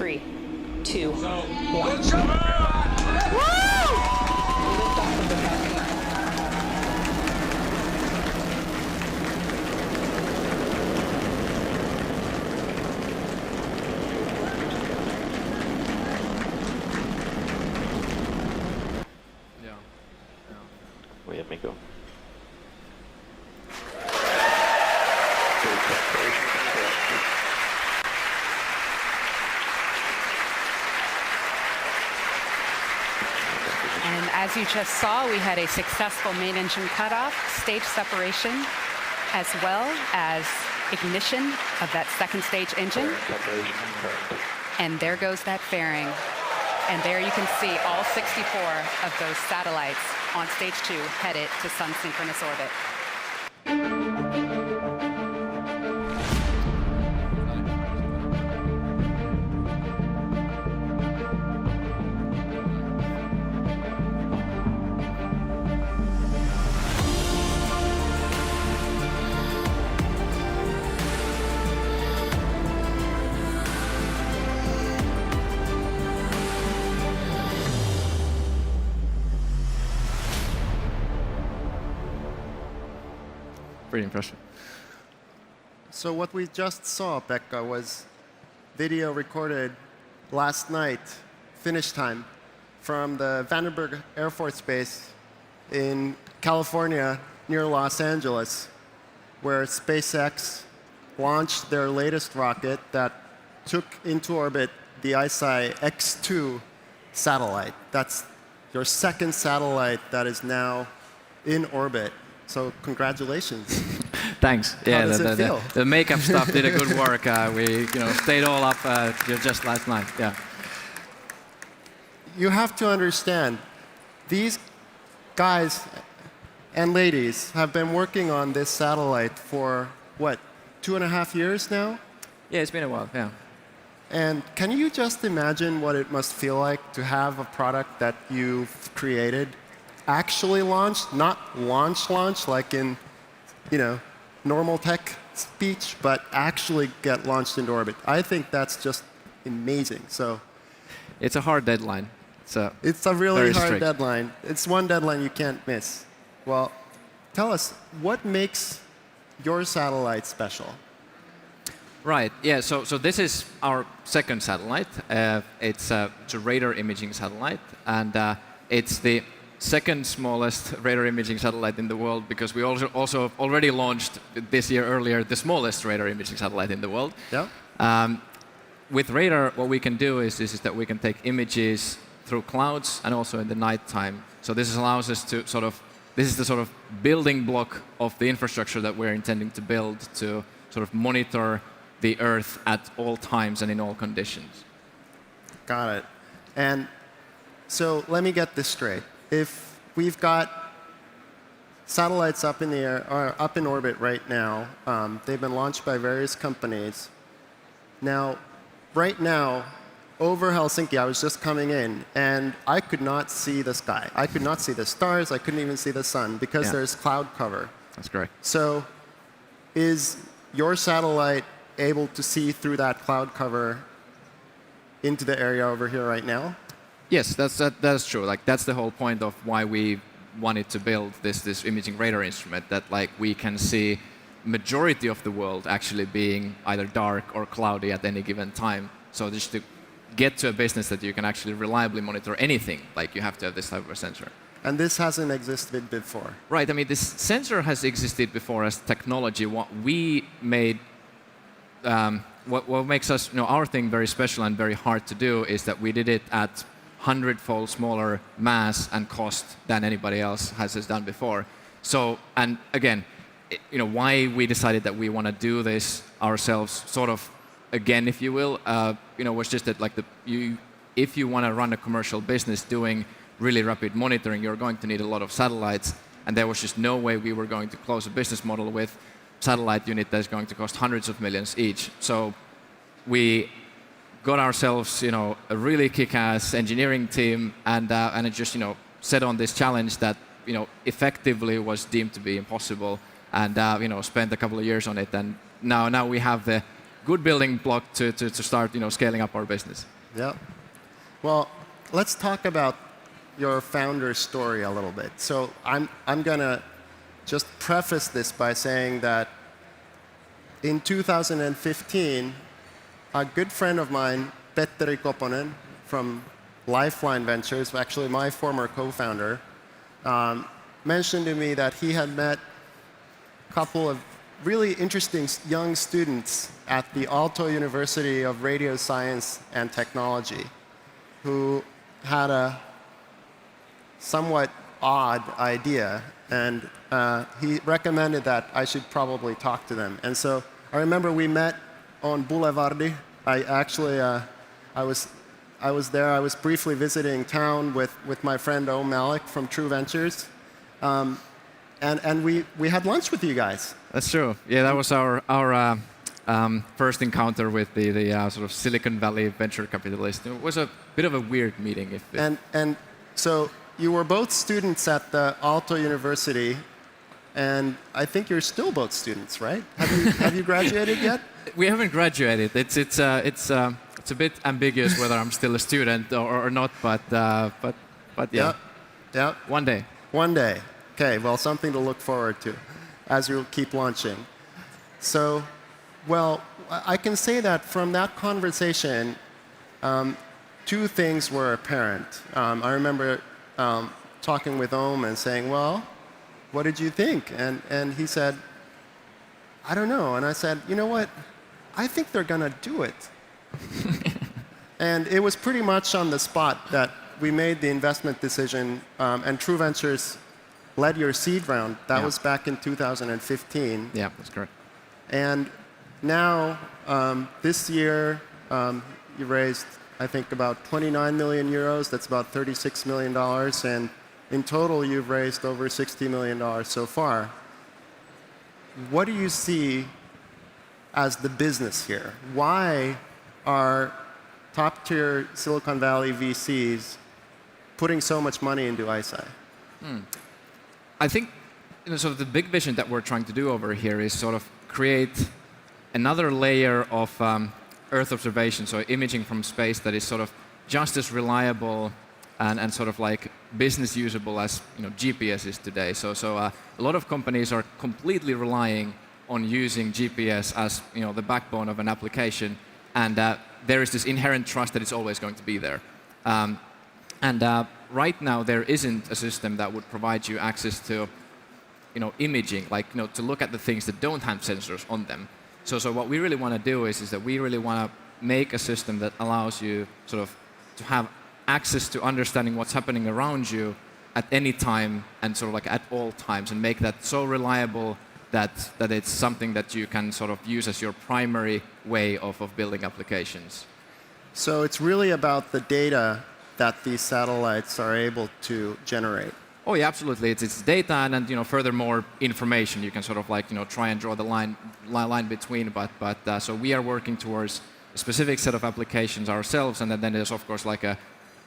3, 2, 1. Wait, let me go. And as you just saw, we had a successful main engine cutoff, stage separation, as well as ignition of that second stage engine. And there goes that fairing. And there you can see all 64 of those satellites on stage 2 headed to sun synchronous orbit. Pretty impressive. So what we just saw, Pekka, was video recorded last night, Finnish time, from the Vandenberg Air Force Base in California near Los Angeles, where SpaceX launched their latest rocket that took into orbit the ICEYE X2 satellite. That's your second satellite that is now in orbit. So congratulations. Thanks. How does it feel? The makeup stuff did a good work. We stayed all up just last night. Yeah. You have to understand, these guys and ladies have been working on this satellite for, what, 2.5 years now? Yeah, it's been a while, yeah. And can you just imagine what it must feel like to have a product that you've created actually launched, not launch like in, normal tech speech, but actually get launched into orbit? I think that's just amazing. So it's a hard deadline. It's a really hard strict deadline. It's one deadline you can't miss. Well, tell us, what makes your satellite special? Right. Yeah. So this is our second satellite. It's a radar imaging satellite, and it's the second smallest radar imaging satellite in the world, because we also already launched this year earlier the smallest radar imaging satellite in the world. Yeah. With radar, what we can do is that we can take images through clouds and also in the nighttime. So this allows us to this is the sort of building block of the infrastructure that we're intending to build to sort of monitor the Earth at all times and in all conditions. Got it. And so let me get this straight. If we've got satellites up in the air, or up in orbit right now, they've been launched by various companies. Now, right now, over Helsinki, I was just coming in, and I could not see the sky. I could not see the stars. I couldn't even see the sun, because there's cloud cover. That's correct. So is your satellite able to see through that cloud cover into the area over here right now? Yes, that's true. Like, that's the whole point of why we wanted to build this imaging radar instrument, that we can see majority of the world actually being either dark or cloudy at any given time. So just to get to a business that you can actually reliably monitor anything, you have to have this type of a sensor. And this hasn't existed before. Right. I mean, this sensor has existed before as technology. What we made, what makes us, our thing very special and very hard to do is that we did it at 100-fold smaller mass and cost than anybody else has done before. So, and again, why we decided that we want to do this ourselves, sort of again, if you will, was just that if you want to run a commercial business doing really rapid monitoring, you're going to need a lot of satellites, and there was just no way we were going to close a business model with satellite unit that's going to cost hundreds of millions each. So we got ourselves, a really kick-ass engineering team, and it just, set on this challenge that, effectively was deemed to be impossible, and spent a couple of years on it, and now we have the good building block to start scaling up our business. Yeah. Well, let's talk about your founder story a little bit. So I'm going to just preface this by saying that in 2015, a good friend of mine, Petteri Koponen from Lifeline Ventures, actually my former co-founder, mentioned to me that he had met a couple of really interesting young students at the Aalto University of Radio Science and Technology who had a somewhat odd idea, and he recommended that I should probably talk to them. And so I remember we met on Boulevardi. I was there. I was briefly visiting town with my friend O Malik from True Ventures, and we had lunch with you guys. That's true. Yeah, that was our first encounter with the sort of Silicon Valley venture capitalist. It was a bit of a weird meeting. And so you were both students at the Aalto University, and I think you're still both students, right? Have you graduated yet? We haven't graduated. It's a bit ambiguous whether I'm still a student or not, but yeah. Yeah. One day. One day. Okay. Well, something to look forward to as you keep launching. So, well, I can say that from that conversation, two things were apparent. I remember talking with Ohm and saying, well, what did you think? And he said, I don't know. And I said, you know what? I think they're going to do it. And it was pretty much on the spot that we made the investment decision, and True Ventures led your seed round. That was back in 2015. Yeah, that's correct. And now, this year, you raised, I think, about 29 million euros. That's about $36 million. And in total, you've raised over $60 million so far. What do you see as the business here? Why are top-tier Silicon Valley VCs putting so much money into ICEYE? I think sort of the big vision that we're trying to do over here is sort of create another layer of Earth observation, so imaging from space that is sort of just as reliable and sort of like business usable as GPS is today. So a lot of companies are completely relying on using GPS as the backbone of an application, and there is this inherent trust that it's always going to be there. Right now there isn't a system that would provide you access to imaging, like to look at the things that don't have sensors on them. So what we really want to do is that we really want to make a system that allows you sort of to have access to understanding what's happening around you at any time and sort of like at all times, and make that so reliable that it's something that you can sort of use as your primary way of building applications. So it's really about the data that these satellites are able to generate. Oh yeah, absolutely. It's data and furthermore information. You can sort of like try and draw the line between. But so we are working towards a specific set of applications ourselves, and then there's of course like a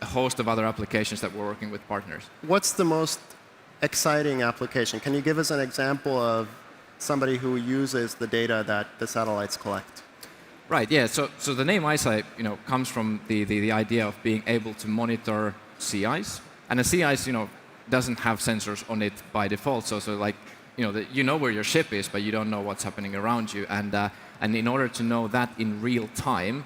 host of other applications that we're working with partners. What's the most exciting application? Can you give us an example of somebody who uses the data that the satellites collect? Right. Yeah. So the name ICEYE comes from the idea of being able to monitor sea ice, and a sea ice doesn't have sensors on it by default. So like where your ship is, but you don't know what's happening around you. And in order to know that in real time,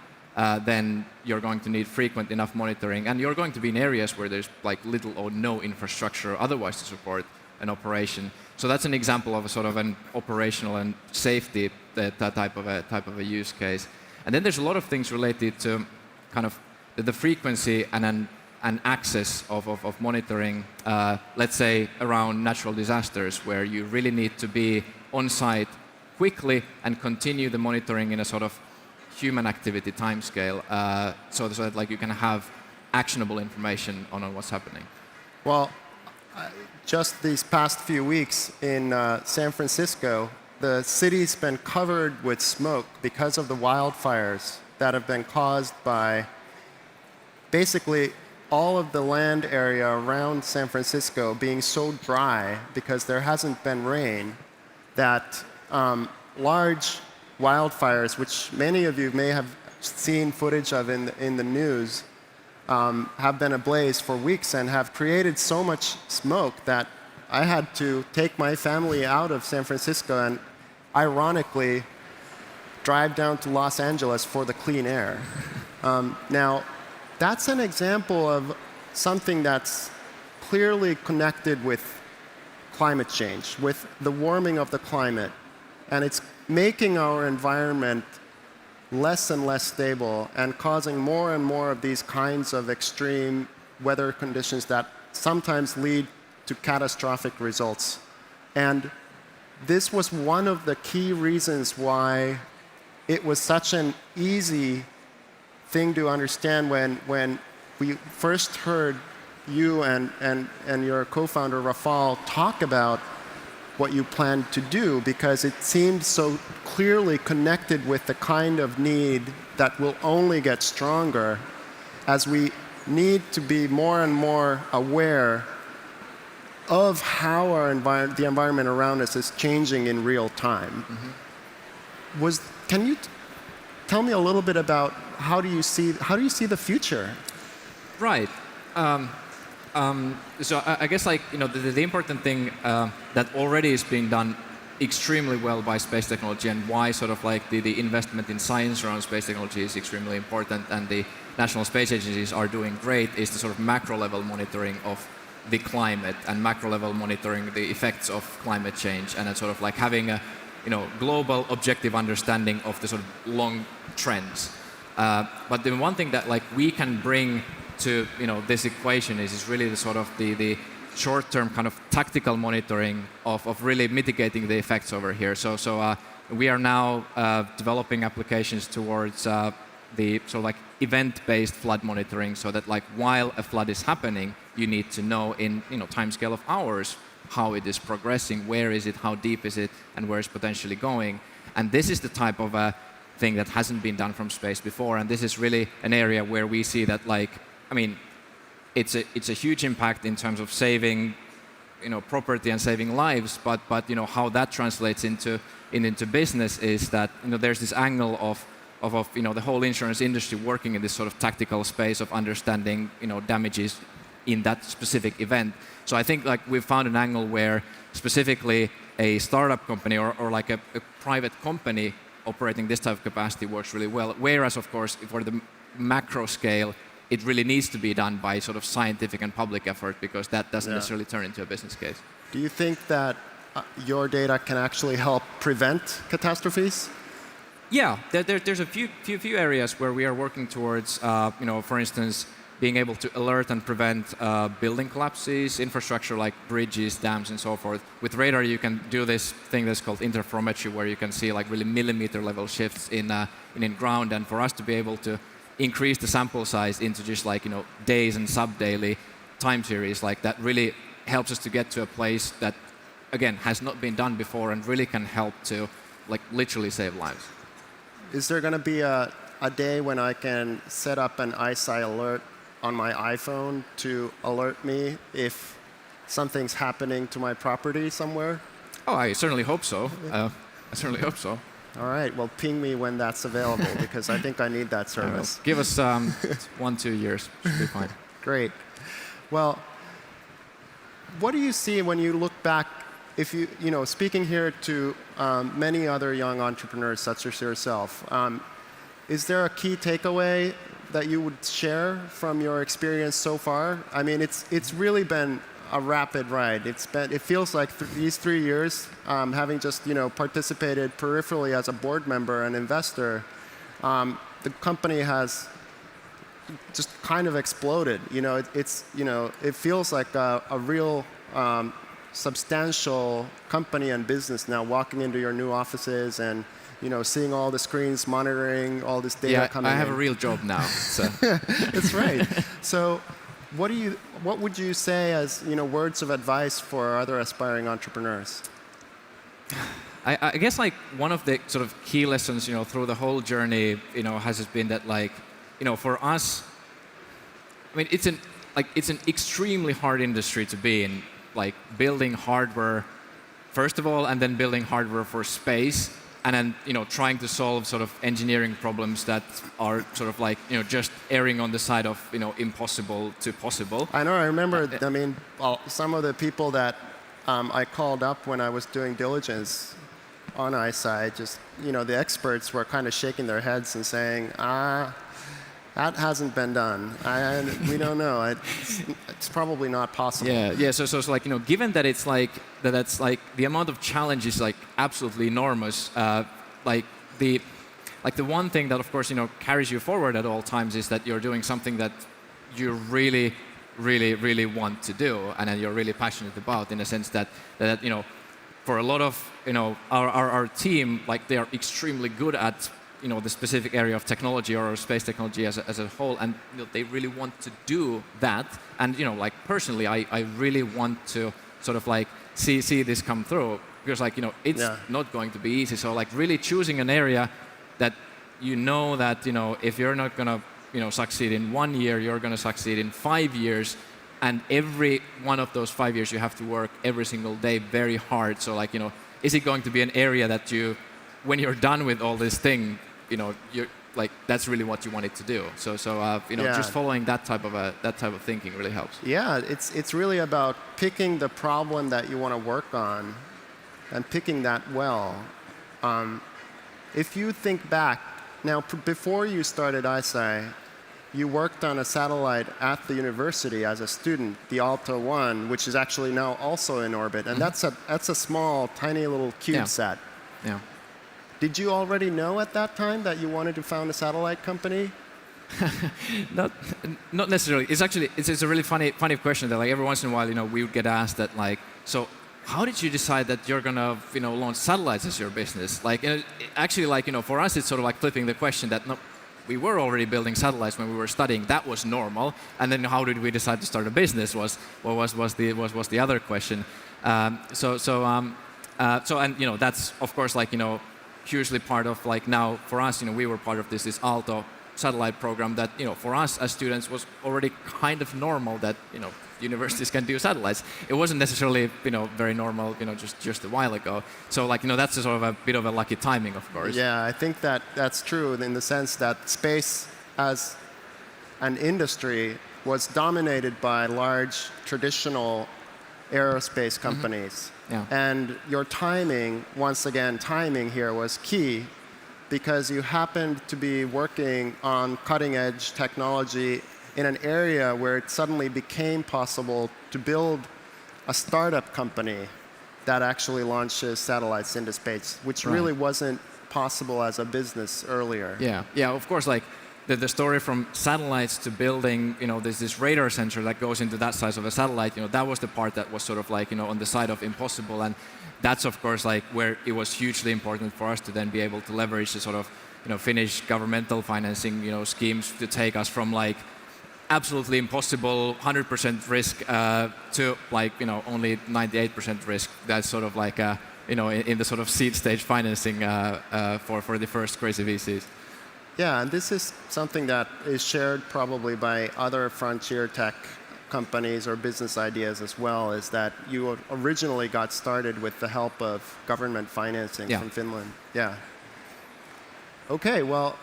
then you're going to need frequent enough monitoring, and you're going to be in areas where there's like little or no infrastructure otherwise to support an operation. So that's an example of a sort of an operational and safety that type of a use case. And then there's a lot of things related to kind of the frequency and an access of monitoring, let's say around natural disasters, where you really need to be on site quickly and continue the monitoring in a sort of human activity timescale, so that like you can have actionable information on what's happening. Well, just these past few weeks in San Francisco, the city's been covered with smoke because of the wildfires that have been caused by basically all of the land area around San Francisco being so dry because there hasn't been rain that large wildfires, which many of you may have seen footage of in the news, have been ablaze for weeks and have created so much smoke that I had to take my family out of San Francisco and ironically drive down to Los Angeles for the clean air. Now, that's an example of something that's clearly connected with climate change, with the warming of the climate. And it's making our environment less and less stable and causing more and more of these kinds of extreme weather conditions that sometimes lead to catastrophic results. And this was one of the key reasons why it was such an easy thing to understand when we first heard you and your co-founder Rafal talk about what you plan to do, because it seemed so clearly connected with the kind of need that will only get stronger as we need to be more and more aware of how the environment around us is changing in real time. Can you tell me a little bit about how do you see the future? Right. So I guess the important thing that already is being done extremely well by space technology, and why sort of like the investment in science around space technology is extremely important, and the national space agencies are doing great, is the sort of macro level monitoring of the climate and macro level monitoring the effects of climate change, and then sort of like having a global objective understanding of the sort of long trends. But the one thing that like we can bring to this equation is really the sort of the short-term kind of tactical monitoring of really mitigating the effects over here. So we are now developing applications towards the sort of like event-based flood monitoring, so that like while a flood is happening, you need to know in time scale of hours how it is progressing, where is it, how deep is it, and where it's potentially going. And this is the type of thing that hasn't been done from space before, and this is really an area where we see that it's a huge impact in terms of saving property and saving lives, but how that translates into business is that there's this angle of the whole insurance industry working in this sort of tactical space of understanding damages in that specific event. So I think like we've found an angle where specifically a startup company or like a private company operating this type of capacity works really well. Whereas of course for the macro scale, it really needs to be done by sort of scientific and public effort, because that doesn't necessarily turn into a business case. Do you think that your data can actually help prevent catastrophes? Yeah, there's a few areas where we are working towards, for instance, being able to alert and prevent building collapses, infrastructure like bridges, dams, and so forth. With radar, you can do this thing that's called interferometry, where you can see like really millimeter level shifts in ground. And for us to be able to increase the sample size into just like days and sub-daily time series, like that really helps us to get to a place that again has not been done before and really can help to like literally save lives. Is there going to be a day when I can set up an ICEYE alert on my iPhone to alert me if something's happening to my property somewhere? Oh, I certainly hope so. I certainly hope so. All right, well, ping me when that's available, because I think I need that service. Give us 1-2 years, should be fine. Great. Well, what do you see when you look back, if speaking here to many other young entrepreneurs such as yourself, is there a key takeaway that you would share from your experience so far? I mean, it's really been a rapid ride. It feels like these 3 years, having just participated peripherally as a board member and investor, the company has just kind of exploded. It feels like a real substantial company and business now, walking into your new offices and seeing all the screens monitoring all this data coming in. I have a real job now. So. That's right. So what would you say as words of advice for other aspiring entrepreneurs? I guess like one of the sort of key lessons through the whole journey has been that like for us, I mean it's an extremely hard industry to be in, like building hardware first of all, and then building hardware for space, and then trying to solve sort of engineering problems that are sort of like just erring on the side of impossible to possible. I know. I remember. I mean, some of the people that I called up when I was doing diligence on ICEYE, just the experts were kind of shaking their heads and saying, that hasn't been done. We don't know. It's probably not possible. Yeah. So it's like given that it's like that's like the amount of challenge is like absolutely enormous. Like the one thing that of course carries you forward at all times is that you're doing something that you really, really, really want to do, and that you're really passionate about. In a sense that for a lot of our team, like they are extremely good at the specific area of technology or space technology as a whole, and they really want to do that. And like personally, I really want to sort of like see this come through, because like it's not going to be easy. So like really choosing an area that that if you're not gonna succeed in 1 year, you're gonna succeed in 5 years, and every one of those 5 years you have to work every single day very hard. So like is it going to be an area that when you're done with all this thing, you're like that's really what you want it to do. So just following that type of thinking really helps. Yeah, it's really about picking the problem that you want to work on, and picking that well. If you think back now, before you started ICEYE, you worked on a satellite at the university as a student, the Alta 1, which is actually now also in orbit, and that's a small, tiny little CubeSat. Yeah. Did you already know at that time that you wanted to found a satellite company? Not necessarily. It's a really funny question that like every once in a while we would get asked that like, so how did you decide that you're gonna launch satellites as your business? Like actually like for us it's sort of like flipping the question that we were already building satellites when we were studying. That was normal. And then how did we decide to start a business was the other question. And that's of course like hugely part of like now for us we were part of this Aalto satellite program that for us as students was already kind of normal that universities can do satellites. It wasn't necessarily very normal just a while ago. So like that's a sort of a bit of a lucky timing, of course. Yeah, I think that's true in the sense that space as an industry was dominated by large traditional aerospace companies. Yeah. And your timing, once again, timing here was key, because you happened to be working on cutting-edge technology in an area where it suddenly became possible to build a startup company that actually launches satellites into space, which really wasn't possible as a business earlier. Yeah, of course, like the story from satellites to building, there's this radar sensor that goes into that size of a satellite, that was the part that was sort of like, on the side of impossible. And that's, of course, like where it was hugely important for us to then be able to leverage the sort of, Finnish governmental financing, schemes to take us from like absolutely impossible 100% risk to like, only 98% risk. That's sort of like, in the sort of seed stage financing for the first crazy VCs. Yeah, and this is something that is shared probably by other frontier tech companies or business ideas as well, is that you originally got started with the help of government financing from Finland. Yeah. Okay, well,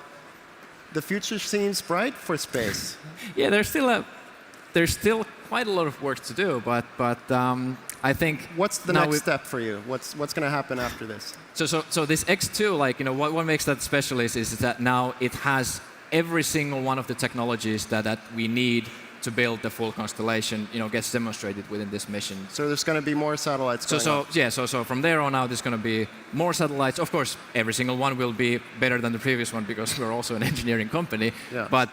the future seems bright for space. Yeah, there's still quite a lot of work to do, but I think. What's the next step for you? What's going to happen after this? So this X2, like what makes that special is that now it has every single one of the technologies that we need to build the full constellation, gets demonstrated within this mission. So there's going to be more satellites going up. So from there on out, there's going to be more satellites. Of course, every single one will be better than the previous one because we're also an engineering company. Yeah. But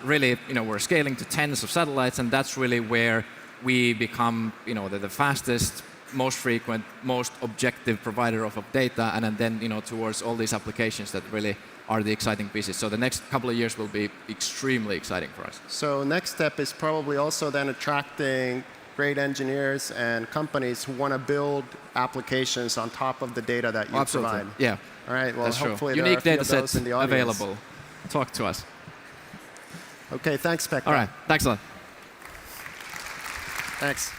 really, we're scaling to tens of satellites, and that's really where we become, the fastest, most frequent, most objective provider of data, and then towards all these applications that really are the exciting pieces. So the next couple of years will be extremely exciting for us. So next step is probably also then attracting great engineers and companies who want to build applications on top of the data that you provide. Yeah. All right. Well, that's hopefully true. there Unique are a few data of those sets in the audience. available. Talk to us. Okay. Thanks, Pekka. All right. Thanks a lot. Thanks.